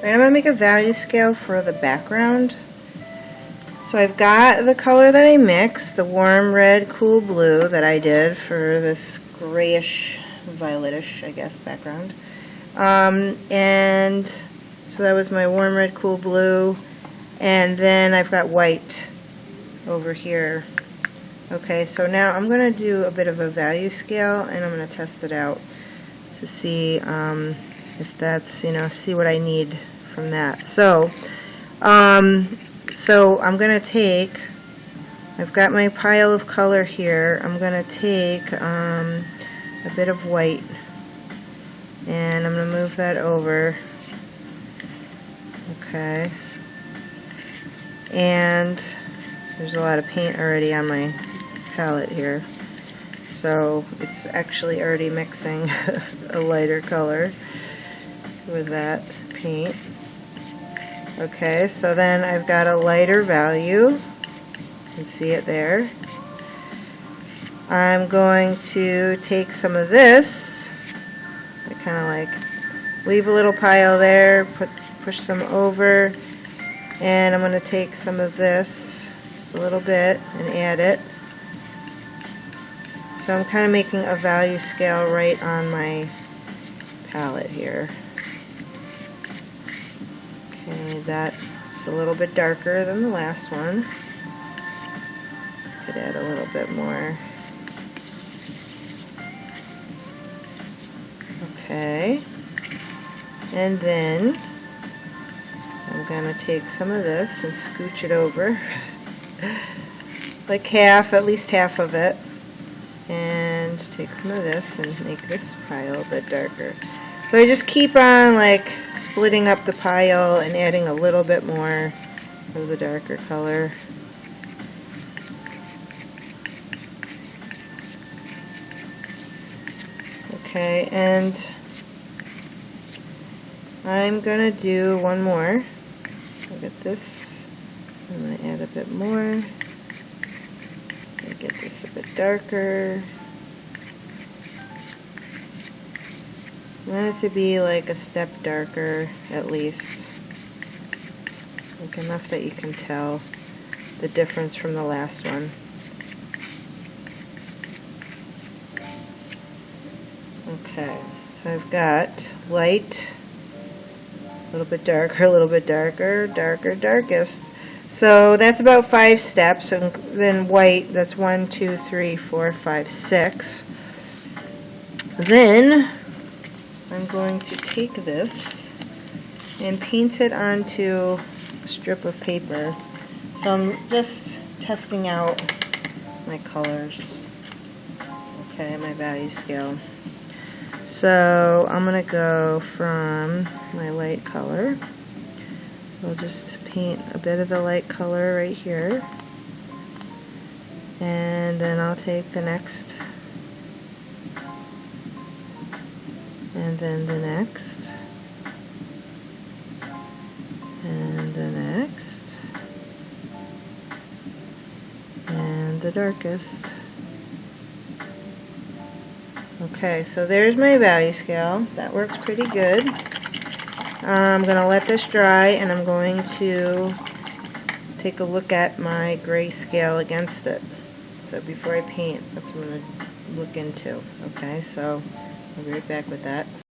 I'm going to make a value scale for the background. So I've got the color that I mixed, the warm red, cool blue that I did for this grayish, violetish, I guess, background. And so that was my warm red, cool blue. And then I've got white over here. Okay, so now I'm going to do a bit of a value scale, and I'm going to test it out to see if that's, see what I need from that. So I'm going to take, I've got my pile of color here, I'm going to take a bit of white, and I'm going to move that over. Okay. And there's a lot of paint already on my palette here, so it's actually already mixing a lighter color with that paint. Okay, so then I've got a lighter value. You can see it there. I'm going to take some of this. I kind of like leave a little pile there, push some over, and I'm going to take some of this, just a little bit, and add it. So I'm kind of making a value scale right on my palette here. Okay, that's a little bit darker than the last one. Could add a little bit more. Okay, and then I'm going to take some of this and scooch it over, like half, at least half of it, and take some of this and make this pile a bit darker. So I just keep on like splitting up the pile and adding a little bit more of the darker color. Okay, and I'm going to do one more. Look at this. I'm going to add a bit more. Get this a bit darker. I want it to be like a step darker at least. Like enough that you can tell the difference from the last one. Okay, so I've got light, a little bit darker, darker, darkest. So that's about 5 steps, and then white, that's 1, 2, 3, 4, 5, 6. Then I'm going to take this and paint it onto a strip of paper. So I'm just testing out my colors. Okay, my value scale. So I'm going to go from my light color. So I'll just paint a bit of the light color right here, and then I'll take the next, and then the next, and the next, and the darkest. Okay, so there's my value scale. That works pretty good. I'm going to let this dry, and I'm going to take a look at my gray scale against it. So before I paint, that's what I'm going to look into. Okay, so I'll be right back with that.